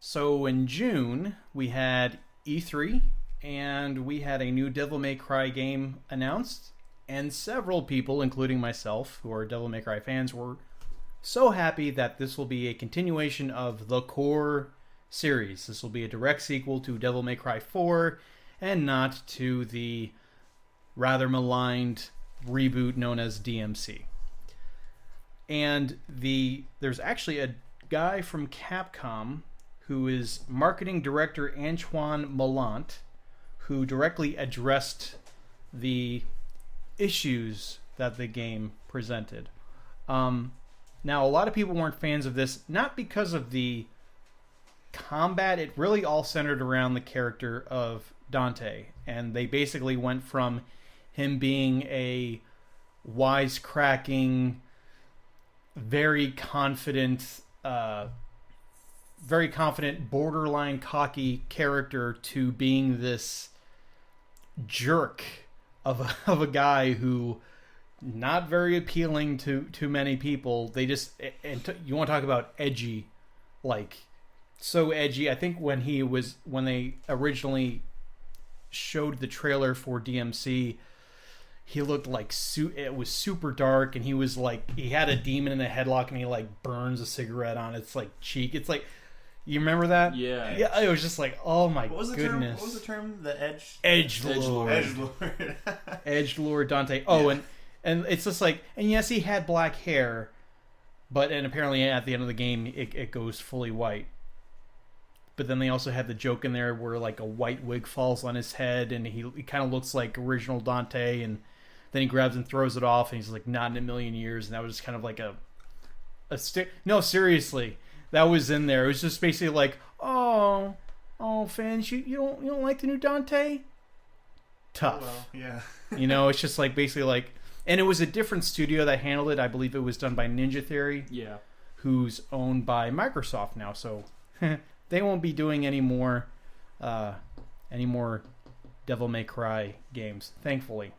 So in June, we had E3, and we had a new Devil May Cry game announced, and several people, including myself, who are Devil May Cry fans, were so happy that this will be a continuation of the core series. This will be a direct sequel to Devil May Cry 4, and not to the rather maligned reboot known as DMC. And there's actually a guy from Capcom who is marketing director Antoine Millant, who directly addressed the issues that the game presented. Now, a lot of people weren't fans of this, not because of the combat. It really all centered around the character of Dante, and they basically went from him being a wisecracking, very confident, borderline cocky character to being this jerk of a guy who not very appealing to many people. They just you want to talk about edgy, like so edgy. I think when they originally showed the trailer for DMC, he looked like it was super dark, and he was like, he had a demon in a headlock, and he like burns a cigarette on its like cheek. It's like, you remember that? Yeah. Yeah. It was just like, oh my goodness. What was the term? The Edgelord. Edgelord. Edgelord Dante. Oh, yeah. And it's just like, and yes, he had black hair, and apparently at the end of the game, it goes fully white. But then they also had the joke in there where like a white wig falls on his head, and he kind of looks like original Dante, and then he grabs and throws it off, and he's like, not in a million years. And that was just kind of like a stick. No, seriously, that was in there. It was just basically like, oh, fans, you don't like the new Dante? Tough. Well, yeah. It's just like basically like, and it was a different studio that handled it. I believe it was done by Ninja Theory. Yeah. Who's owned by Microsoft now, so they won't be doing any more Devil May Cry games, thankfully.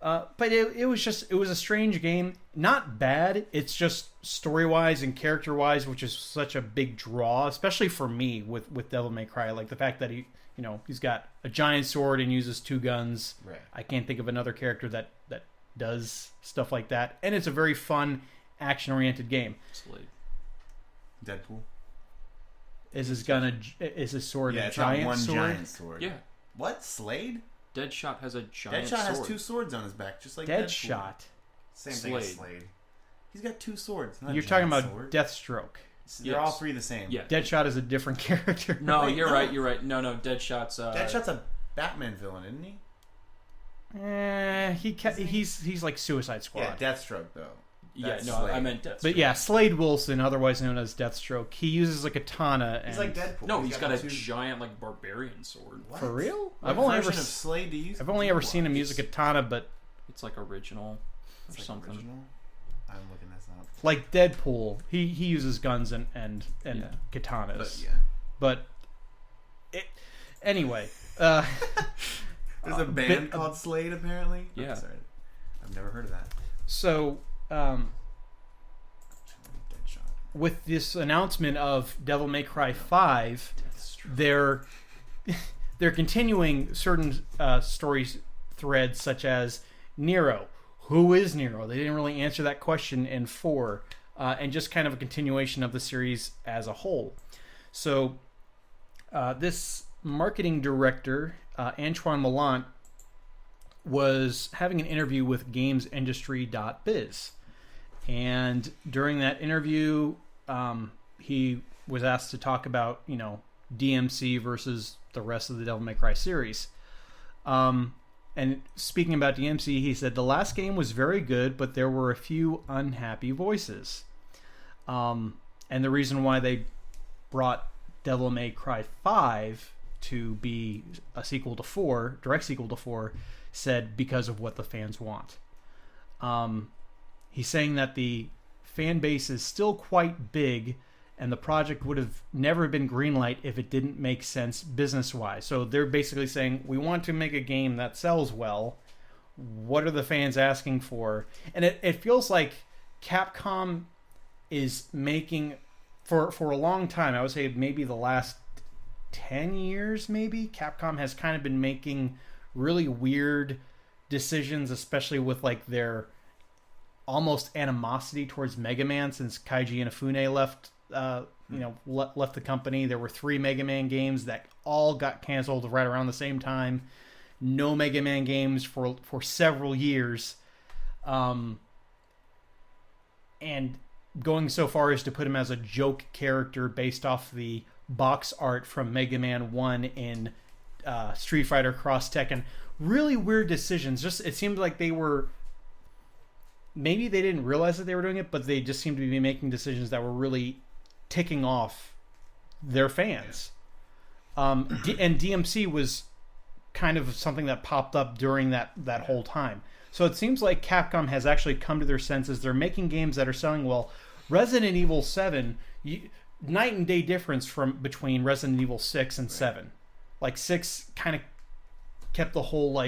But it was a strange game. Not bad. It's just story-wise and character-wise, which is such a big draw, especially for me with Devil May Cry. Like the fact that he's got a giant sword and uses two guns. Right. I can't think of another character that does stuff like that. And it's a very fun, action-oriented game. Slade. Deadpool. Is his sword a giant sword? Yeah, it's not one giant sword. Yeah. What? Slade? Deadshot has a giant sword. Deadshot has sword. two swords on his back, just like Deadshot. Same thing as Slade. He's got two swords. You're talking about Deathstroke. They're all three the same. Yeah. Deadshot is a different character. No, you're right. No, Deadshot's... Deadshot's a Batman villain, isn't he? He's like Suicide Squad. Yeah, Deathstroke, though. That's Slade. I meant Deathstroke. But yeah, Slade Wilson, otherwise known as Deathstroke, he uses a katana. He's like Deadpool. No, he's got a giant like barbarian sword. What? For real? I've only ever seen him use a katana, but it's like original or something. Original? I'm looking this up. Like Deadpool, he uses guns and katanas. But anyway. There's a band called Slade, apparently. Yeah. Sorry. I've never heard of that. So, with this announcement of Devil May Cry 5, they're continuing certain story threads, such as Nero. Who is Nero? They didn't really answer that question in 4, and just kind of a continuation of the series as a whole. So, this marketing director, Antoine Millant, was having an interview with GamesIndustry.biz. And during that interview, he was asked to talk about, DMC versus the rest of the Devil May Cry series. And speaking about DMC, he said, the last game was very good, but there were a few unhappy voices. And the reason why they brought Devil May Cry 5 to be a sequel to 4, direct sequel to 4, said because of what the fans want. He's saying that the fan base is still quite big, and the project would have never been greenlight if it didn't make sense business-wise. So they're basically saying, we want to make a game that sells well. What are the fans asking for? And it feels like Capcom is making for a long time, I would say maybe the last 10 years, maybe, Capcom has kind of been making really weird decisions, especially with like their almost animosity towards Mega Man since Kaiji Inafune left left the company. There were 3 Mega Man games that all got canceled right around the same time. No Mega Man games for several years. And going so far as to put him as a joke character based off the box art from Mega Man 1 in Street Fighter Cross Tekken. Really weird decisions. Just it seemed like they were... Maybe they didn't realize that they were doing it, but they just seemed to be making decisions that were really ticking off their fans. And DMC was kind of something that popped up during that whole time. So it seems like Capcom has actually come to their senses. They're making games that are selling well. Resident Evil 7, night and day difference between Resident Evil 6 and 7. Like 6 kind of kept the whole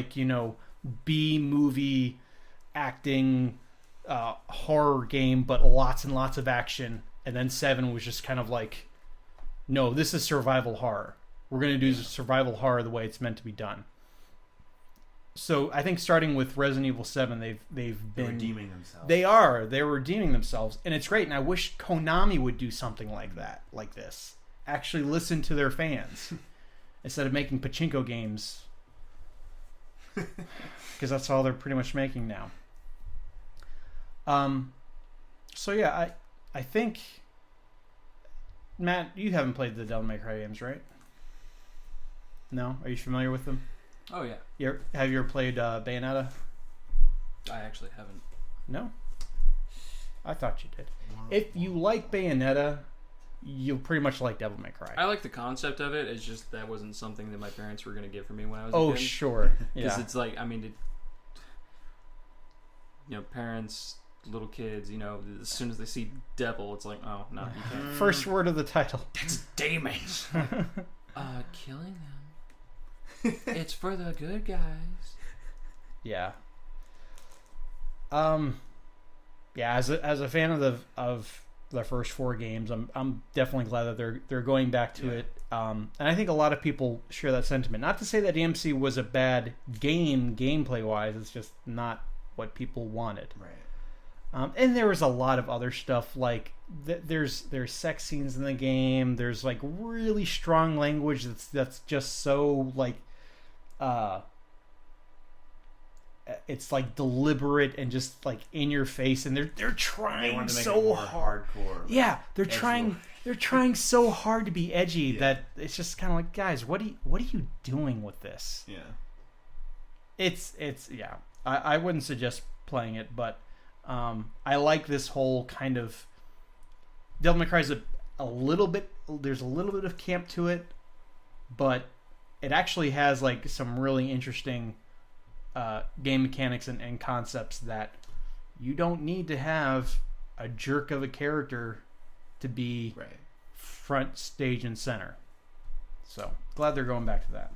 B movie acting horror game, but lots and lots of action. And then 7 was just kind of like, no, this is survival horror. We're going to do survival horror the way it's meant to be done. So I think starting with Resident Evil 7, they've been redeeming themselves. They're redeeming themselves, and it's great. And I wish Konami would do something like that, like this. Actually listen to their fans instead of making pachinko games, because that's all they're pretty much making now. So yeah, I think, Matt, you haven't played the Devil May Cry games, right? No? Are you familiar with them? Oh, yeah. Have you ever played Bayonetta? I actually haven't. No? I thought you did. If you like Bayonetta, you'll pretty much like Devil May Cry. I like the concept of it. It's just that wasn't something that my parents were going to get for me when I was a kid. Oh, sure. Because it's like, I mean, parents, little kids, as soon as they see devil, it's like, oh, no, you can't. First word of the title. It's demons. Killing them. It's for the good guys. Yeah. Yeah. As a fan of the first 4 games, I'm definitely glad that they're going back to it. And I think a lot of people share that sentiment. Not to say that DMC was a bad game gameplay wise. It's just not what people wanted. Right. And there was a lot of other stuff like there's sex scenes in the game. There's like really strong language that's just so like. It's like deliberate and just like in your face, and they're trying so hard. Hardcore. Yeah, they're trying so hard to be edgy that it's just kind of like, guys, what are you doing with this? Yeah. It's yeah. I wouldn't suggest playing it, but I like this whole kind of Devil May Cry is a little bit. There's a little bit of camp to it, but it actually has like some really interesting game mechanics and concepts that you don't need to have a jerk of a character to be front, stage, and center. So glad they're going back to that.